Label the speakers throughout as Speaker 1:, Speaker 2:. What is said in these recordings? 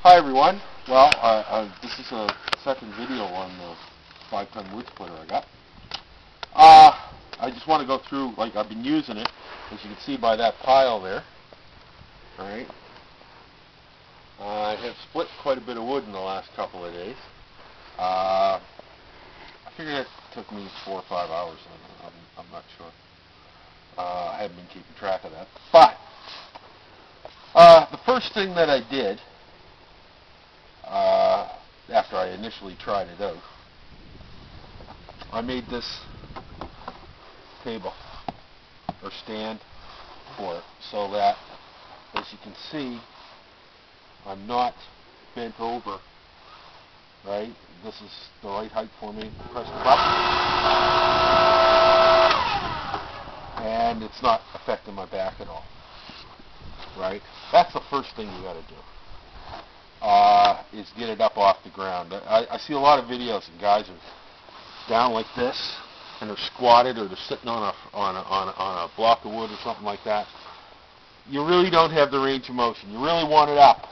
Speaker 1: Hi everyone. Well, this is a second video on the 5-ton wood splitter I got. I just want to go through, like I've been using it, as you can see by that pile there. Alright. I have split quite a bit of wood in the last couple of days. I figured it took me 4 or 5 hours. I'm not sure. I haven't been keeping track of that. But the first thing that I did after I initially tried it out, I made this table or stand for it so that, as you can see, I'm not bent over, right? This is the right height for me. Press the button and it's not affecting my back at all, right? That's the first thing you got to do. Is get it up off the ground. I see a lot of videos and guys are down like this and they're squatted or they're sitting on a block of wood or something like that. You really don't have the range of motion. You really want it up,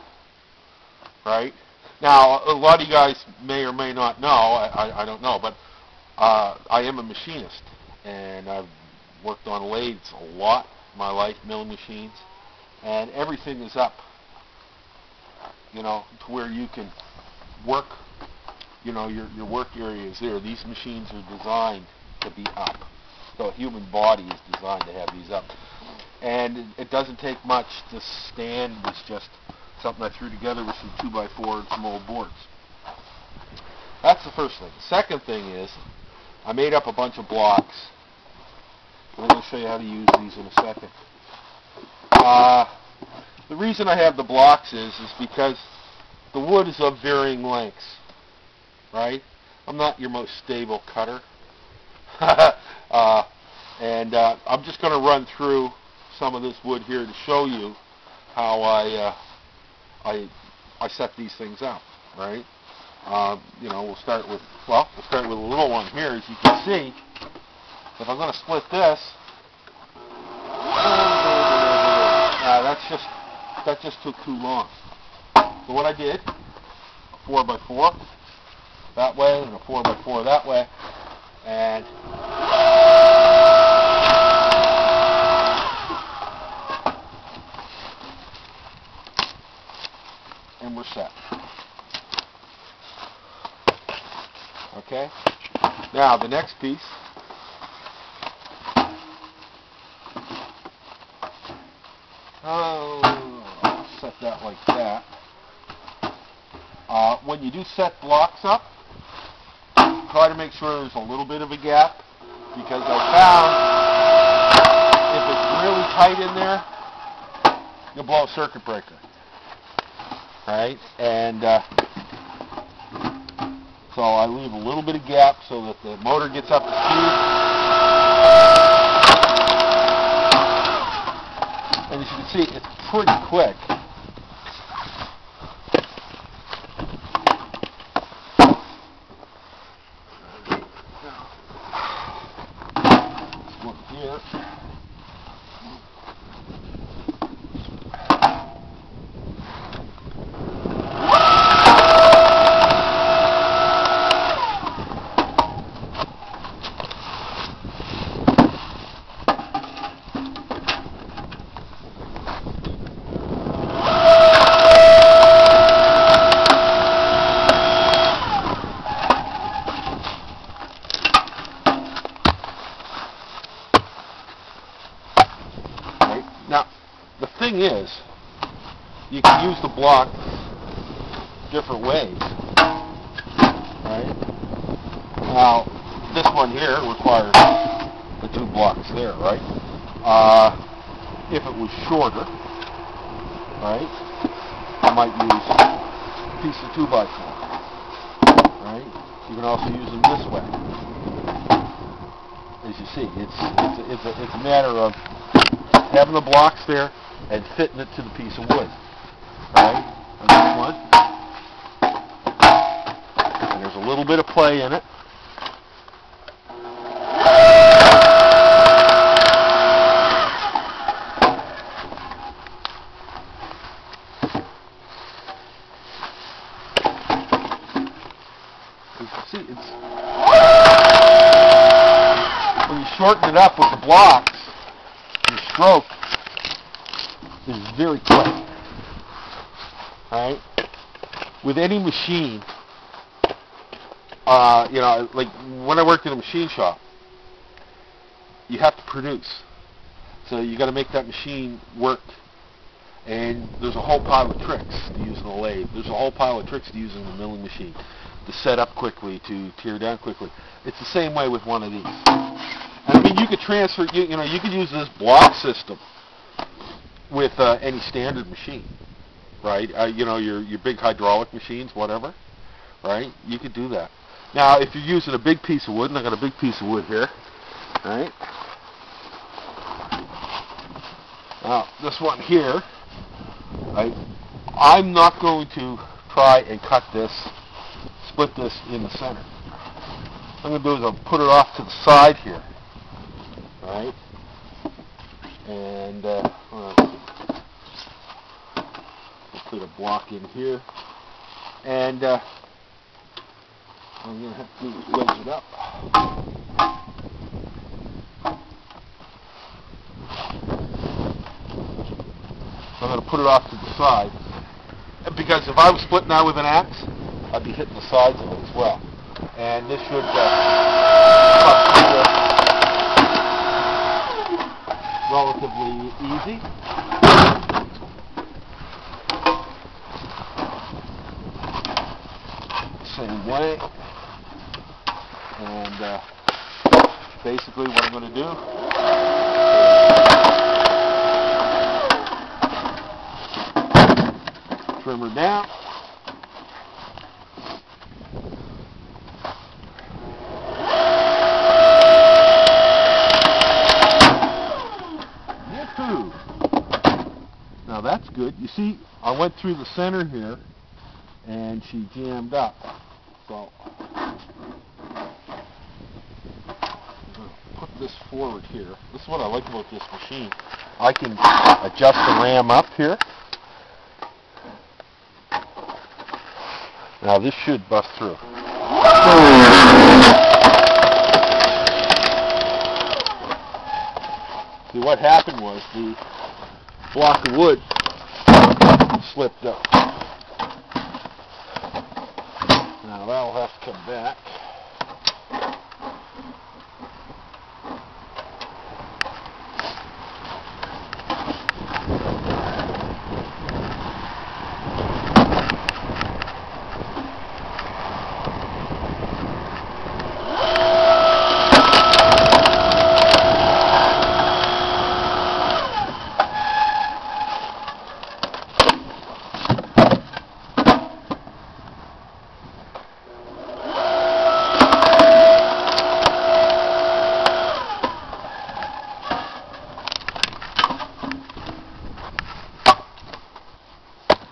Speaker 1: right? Now, a lot of you guys may or may not know, I don't know, but I am a machinist and I've worked on lathes a lot in my life, milling machines, and everything is up, you know, to where you can work, you know, your work area is there. These machines are designed to be up. So a human body is designed to have these up. And it doesn't take much. This stand is just something I threw together with some 2x4 and some old boards. That's the first thing. The second thing is I made up a bunch of blocks. I'm going to show you how to use these in a second. The reason I have the blocks is because the wood is of varying lengths, right? I'm not your most stable cutter. And I'm just going to run through some of this wood here to show you how I set these things up, right? You know, we'll start with a little one here. As you can see, if I'm going to split this, that just took too long. So what I did, a 4x4 that way and a 4x4 that way, and we're set. Okay? Now the next piece, I'll set that like that. When you do set blocks up, try to make sure there's a little bit of a gap, because I found if it's really tight in there, you'll blow a circuit breaker. Right? And so I leave a little bit of gap so that the motor gets up to speed. And as you can see, it's pretty quick. Let's look here. Now, the thing is, you can use the block different ways, right? Now, this one here requires the 2 blocks there, right? If it was shorter, right, I might use a piece of 2x4, right? You can also use them this way. As you see, it's a matter of having the blocks there and fitting it to the piece of wood, right? And this one, and there's a little bit of play in it. see, it's when you shorten it up with the blocks, your stroke is very quick. Right? With any machine, you know, like when I worked in a machine shop, you have to produce. So you got to make that machine work. And there's a whole pile of tricks to use in a lathe. There's a whole pile of tricks to use in the milling machine. To set up quickly, to tear down quickly. It's the same way with one of these. And I mean, you could transfer, you know, you could use this block system with any standard machine, right? You know, your big hydraulic machines, whatever, right? You could do that. Now, if you're using a big piece of wood, and I got a big piece of wood here, right? Now, this one here, right? I'm not going to try and cut this, split this in the center. What I'm going to do is I'll put it off to the side here, right? And I'll put a block in here, and I'm going to have to wedge it up. So I'm going to put it off to the side, because if I was splitting that with an axe, I'd be hitting the sides of it as well. And this should relatively easy. Same way. And basically what I'm going to do is trim her down. Now that's good. You see, I went through the center here, and she jammed up. So I'm going to put this forward here. This is what I like about this machine. I can adjust the ram up here. Now this should bust through. See, what happened was the block of wood slipped up. Now that'll have to come back.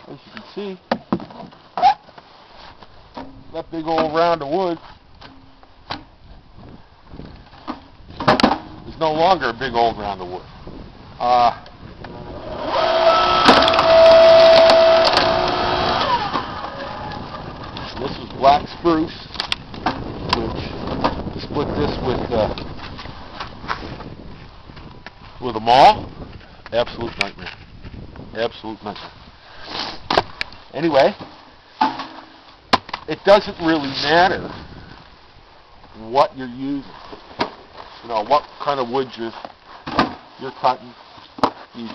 Speaker 1: As you can see, that big old round of wood is no longer a big old round of wood. This is black spruce, which to split this with a maul, absolute nightmare. Absolute nightmare. Anyway, it doesn't really matter what you're using. You know, what kind of wood you're cutting. You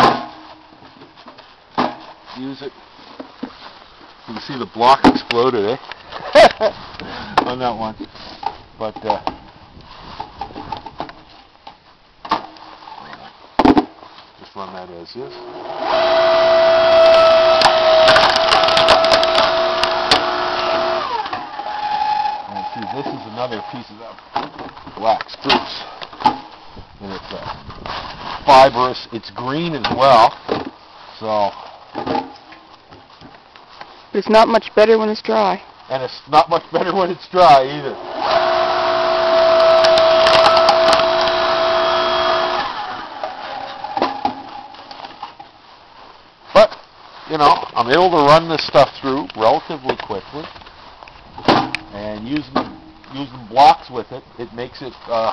Speaker 1: use it. You can see the block exploded, eh? On that one. But just run that as is. This is another piece of that black spruce, and it's fibrous. It's green as well, so.
Speaker 2: It's not much better when it's dry.
Speaker 1: And it's not much better when it's dry either. But, you know, I'm able to run this stuff through relatively quickly. And using using blocks with it, it makes it a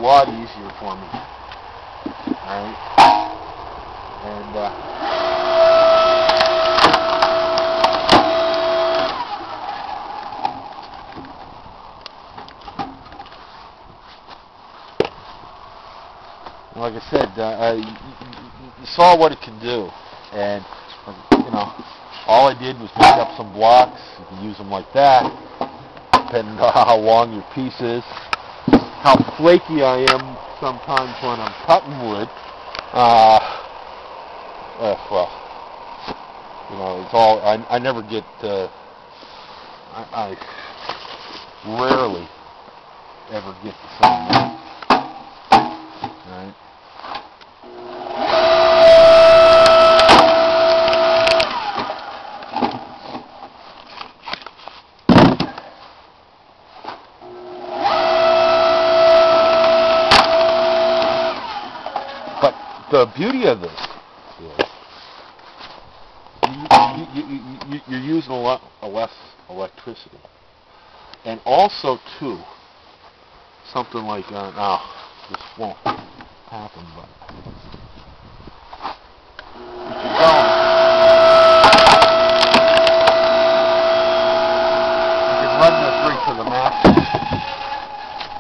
Speaker 1: lot easier for me. All right, and like I said, you saw what it can do, and you know, all I did was make up some blocks. You can use them like that, depending on how long your piece is, how flaky I am sometimes when I'm cutting wood. Well, you know, it's all, I never get, I rarely ever get the same one. Right? But the beauty of this is you're using a lot less electricity, and also too, something like now this won't happen, but if you're going, you can run this right to the max,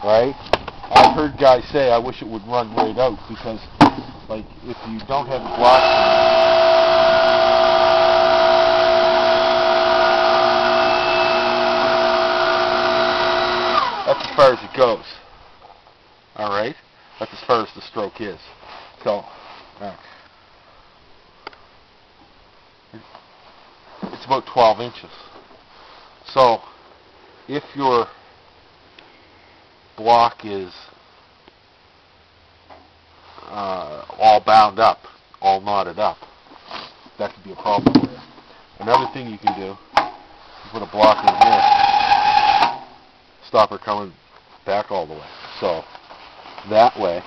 Speaker 1: right? I've heard guys say, I wish it would run right out, because like if you don't have a block, that's as far as it goes. All right, that's as far as the stroke is. So it's about 12 inches. So if your block is all bound up, all knotted up, that could be a problem for you. Another thing you can do, you put a block in here, stop her coming back all the way. So that way,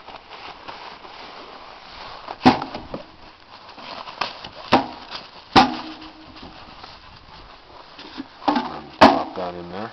Speaker 1: drop that in there.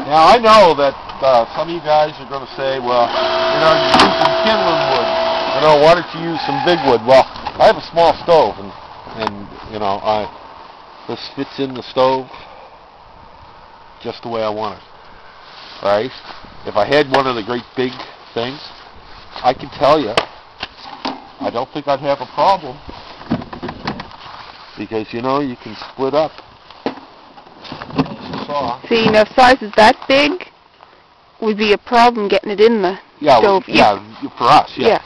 Speaker 1: Now I know that some of you guys are going to say, well, you know, you're using kindling wood. You know, why don't you use some big wood? Well, I have a small stove, and you know, this fits in the stove just the way I want it. Right? If I had one of the great big things, I can tell you, I don't think I'd have a problem, because you know, you can split up.
Speaker 2: See, now sizes that big would be a problem getting it in the stove.
Speaker 1: Yeah, for us, yeah.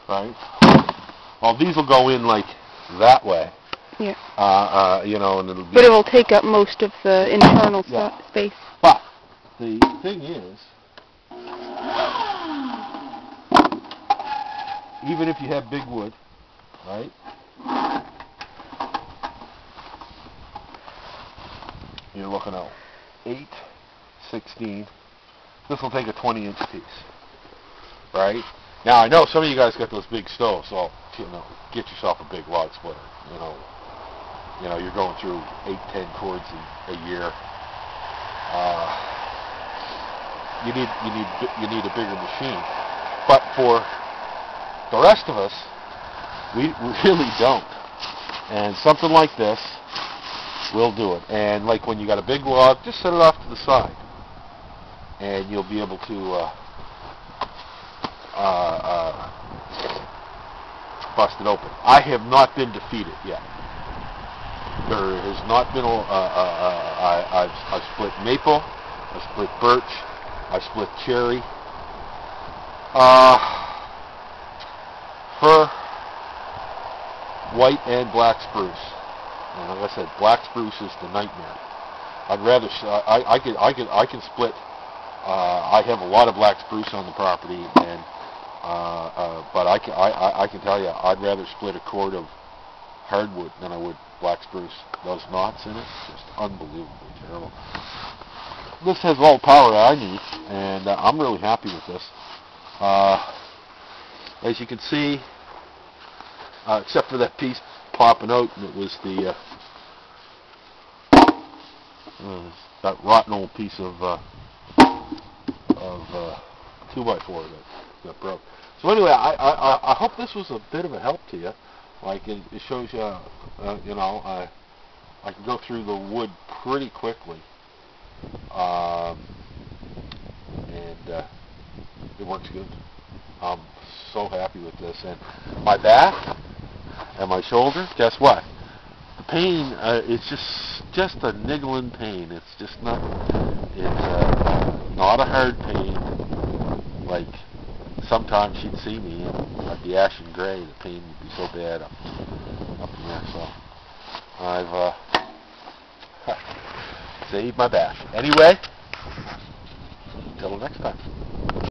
Speaker 1: Right? Well, these will go in like that way.
Speaker 2: Yeah.
Speaker 1: You know, and it'll be...
Speaker 2: But it will take up most of the internal space.
Speaker 1: But the thing is, even if you have big wood, right? You're looking at 8, 16. This will take a 20-inch piece, right? Now I know some of you guys got those big stoves, so you know, get yourself a big log splitter. You know, you're going through 8, 10 cords a year. You need a bigger machine. But for the rest of us, we really don't. And something like this will do it. And like when you got a big log, just set it off to the side, and you'll be able to bust it open. I have not been defeated yet. There has not been I've split maple, I split birch, I split cherry, fir, white and black spruce. And like I said, black spruce is the nightmare. I'd rather I can split. I have a lot of black spruce on the property, and But I can tell you, I'd rather split a cord of hardwood than I would black spruce. Those knots in it, just unbelievably terrible. This has all the power I need, and I'm really happy with this. As you can see, except for that piece popping out, and it was the that rotten old piece of 2x4 that broke. So anyway, I hope this was a bit of a help to you. Like it shows you, you know, I can go through the wood pretty quickly, and it works good. I'm so happy with this. And my back and my shoulder, guess what? The pain, it's just a niggling pain. It's just not, it's not a hard pain. Like sometimes she'd see me and I'd be ashen gray. The pain would be so bad up in there. So I've saved my back. Anyway, until the next time.